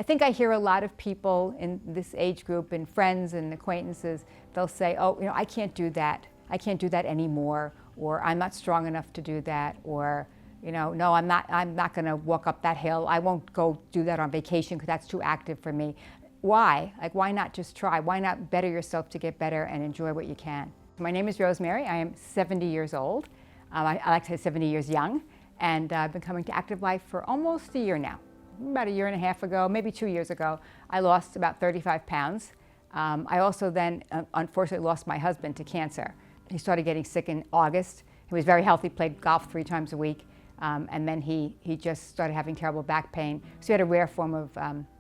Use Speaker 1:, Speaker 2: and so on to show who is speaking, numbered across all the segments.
Speaker 1: think I hear a lot of people in this age group and friends and acquaintances, they'll say, oh, I can't do that. I can't do that anymore, or I'm not strong enough to do that, or no, I'm not going to walk up that hill. I won't go do that on vacation because that's too active for me. Why? Why not just try? Why not better yourself to get better and enjoy what you can? My name is Rosemary. I am 70 years old. I like to say 70 years young, and I've been coming to Active Life for almost a year now. About a year and a half ago, maybe 2 years ago, I lost about 35 pounds. I also then, unfortunately, lost my husband to cancer. He started getting sick in August. He was very healthy, played golf 3 times a week, and then he just started having terrible back pain. So he had a rare form of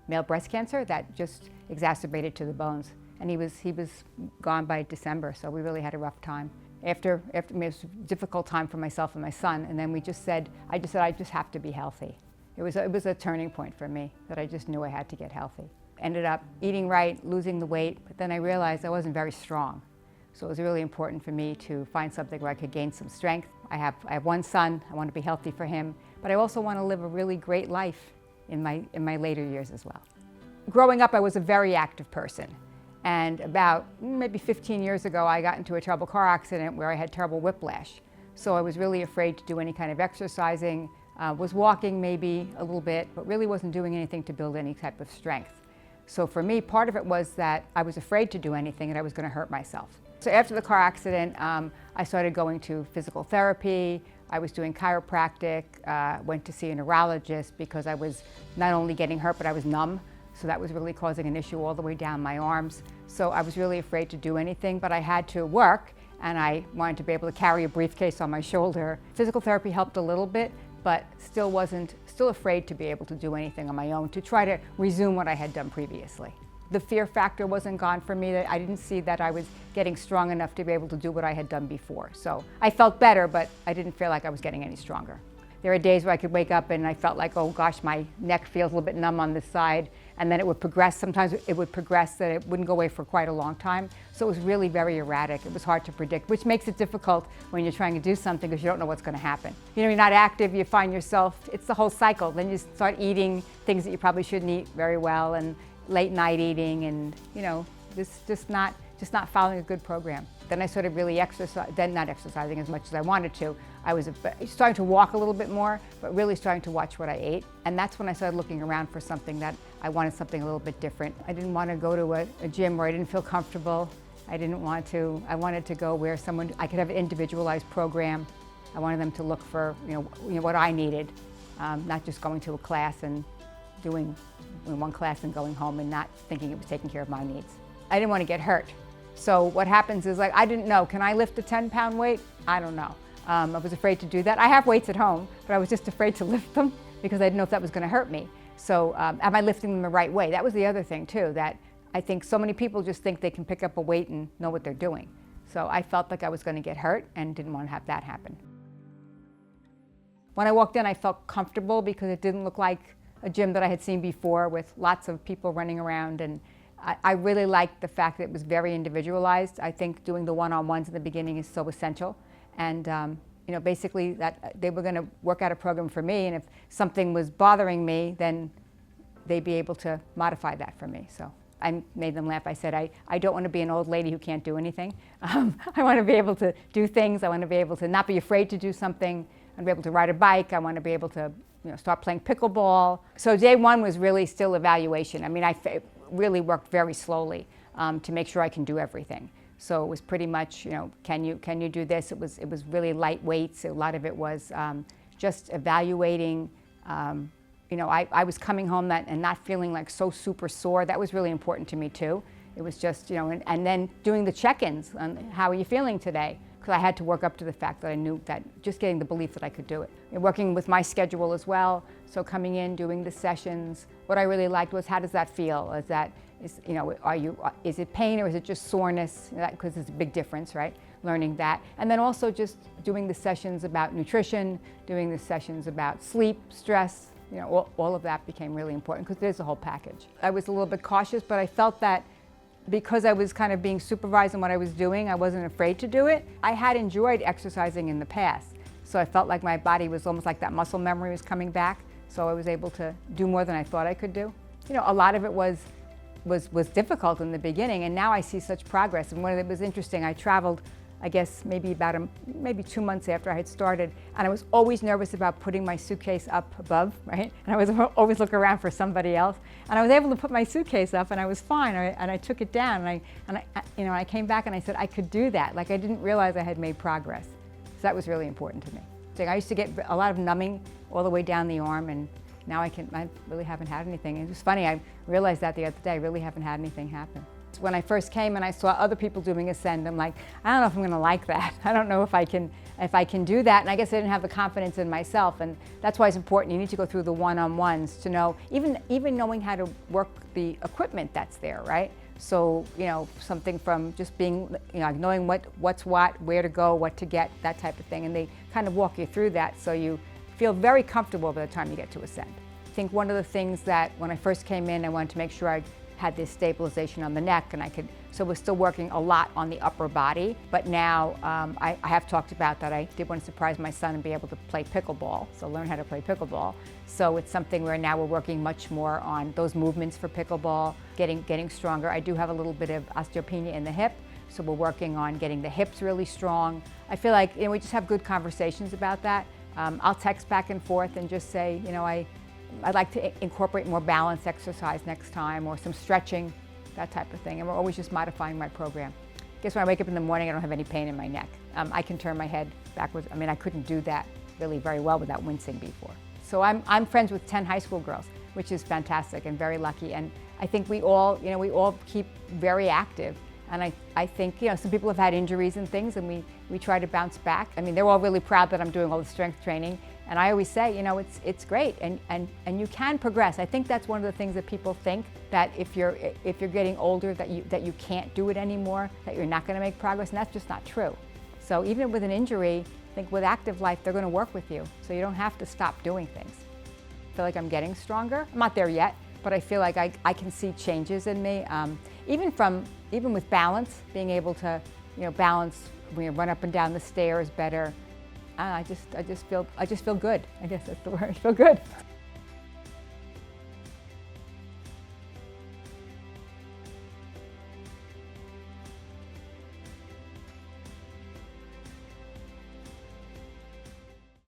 Speaker 1: male breast cancer that just exacerbated to the bones. And he was gone by December, so we really had a rough time. It was a difficult time for myself and my son, and then I just said I just have to be healthy. It was a turning point for me that I just knew I had to get healthy. Ended up eating right, losing the weight, but then I realized I wasn't very strong. So it was really important for me to find something where I could gain some strength. I have one son. I want to be healthy for him, but I also want to live a really great life in my later years as well. Growing up, I was a very active person. And about maybe 15 years ago, I got into a terrible car accident where I had terrible whiplash. So I was really afraid to do any kind of exercising, was walking maybe a little bit, but really wasn't doing anything to build any type of strength. So for me, part of it was that I was afraid to do anything and I was going to hurt myself. So after the car accident, I started going to physical therapy. I was doing chiropractic, went to see a neurologist because I was not only getting hurt, but I was numb. So that was really causing an issue all the way down my arms. So I was really afraid to do anything, but I had to work, and I wanted to be able to carry a briefcase on my shoulder. Physical therapy helped a little bit, but still afraid to be able to do anything on my own, to try to resume what I had done previously. The fear factor wasn't gone for me. That I didn't see that I was getting strong enough to be able to do what I had done before. So I felt better, but I didn't feel like I was getting any stronger. There are days where I could wake up and I felt like, oh gosh, my neck feels a little bit numb on this side, and then it would progress. Sometimes it would progress that it wouldn't go away for quite a long time. So it was really very erratic. It was hard to predict, which makes it difficult when you're trying to do something because you don't know what's going to happen. You're not active, you find yourself, it's the whole cycle. Then you start eating things that you probably shouldn't eat very well, and late night eating, and just not following a good program. Then I started really not exercising as much as I wanted to. I was starting to walk a little bit more, but really starting to watch what I ate. And that's when I started looking around for something that I wanted something a little bit different. I didn't want to go to a gym where I didn't feel comfortable. I wanted to go where I could have an individualized program. I wanted them to look for what I needed, not just going to a class and doing one class and going home and not thinking it was taking care of my needs. I didn't want to get hurt. So what happens is, I didn't know, can I lift a 10-pound weight? I don't know. I was afraid to do that. I have weights at home, but I was just afraid to lift them because I didn't know if that was going to hurt me. So am I lifting them the right way? That was the other thing too, that I think so many people just think they can pick up a weight and know what they're doing. So I felt like I was going to get hurt and didn't want to have that happen. When I walked in, I felt comfortable because it didn't look like a gym that I had seen before with lots of people running around, and I really liked the fact that it was very individualized. I think doing the one-on-ones in the beginning is so essential. And basically that they were going to work out a program for me, and if something was bothering me, then they'd be able to modify that for me. So I made them laugh. I said, I don't want to be an old lady who can't do anything. I want to be able to do things. I want to be able to not be afraid to do something. I want to be able to ride a bike. I want to be able to start playing pickleball. So day one was really still evaluation. I mean, I really worked very slowly to make sure I can do everything. So it was pretty much, can you do this? It was really light weights. A lot of it was just evaluating. I was coming home and not feeling like so super sore. That was really important to me too. It was just, and then doing the check-ins on how are you feeling today? Because I had to work up to the fact that I knew that just getting the belief that I could do it. And working with my schedule as well. So coming in, doing the sessions. What I really liked was, how does that feel? Is it pain or is it just soreness? Because there's a big difference, right? Learning that. And then also just doing the sessions about nutrition, doing the sessions about sleep, stress, all of that became really important because there's a whole package. I was a little bit cautious, but I felt that because I was kind of being supervised in what I was doing, I wasn't afraid to do it. I had enjoyed exercising in the past, so I felt like my body was almost like that muscle memory was coming back, so I was able to do more than I thought I could do. A lot of it was difficult in the beginning, and now I see such progress. And it was interesting, I traveled, I guess maybe 2 months after I had started, and I was always nervous about putting my suitcase up above, right? And I was always look around for somebody else. And I was able to put my suitcase up, and I was fine. And I took it down, and I came back and I said I could do that. Like, I didn't realize I had made progress. So that was really important to me. So I used to get a lot of numbing all the way down the arm, and now I really haven't had anything. It was funny, I realized that the other day, I really haven't had anything happen. When I first came and I saw other people doing Ascend, I'm like, I don't know if I'm gonna like that. I don't know if I can do that. And I guess I didn't have the confidence in myself. And that's why it's important. You need to go through the one-on-ones to know, even knowing how to work the equipment that's there, right? So, something from just being, knowing what's what, where to go, what to get, that type of thing. And they kind of walk you through that so you feel very comfortable by the time you get to Ascend. I think one of the things that when I first came in, I wanted to make sure I had this stabilization on the neck, and so we're still working a lot on the upper body. But now I have talked about that. I did want to surprise my son and be able to play pickleball, so learn how to play pickleball. So it's something where now we're working much more on those movements for pickleball, getting stronger. I do have a little bit of osteopenia in the hip, so we're working on getting the hips really strong. I feel like we just have good conversations about that. I'll text back and forth and just say, I'd like to incorporate more balance exercise next time, or some stretching, that type of thing. And we're always just modifying my program. I guess when I wake up in the morning, I don't have any pain in my neck. I can turn my head backwards. I couldn't do that really very well without wincing before. So I'm friends with 10 high school girls, which is fantastic and very lucky. And I think we all keep very active. And I think, some people have had injuries and things, and we try to bounce back. They're all really proud that I'm doing all the strength training. And I always say, it's great, and you can progress. I think that's one of the things that people think, that if you're getting older, that you can't do it anymore, that you're not going to make progress, and that's just not true. So even with an injury, I think with active life, they're going to work with you, so you don't have to stop doing things. I feel like I'm getting stronger. I'm not there yet, but I feel like I can see changes in me. Even with balance, being able to balance when you run up and down the stairs better. I just feel good. I guess that's the word. I feel good.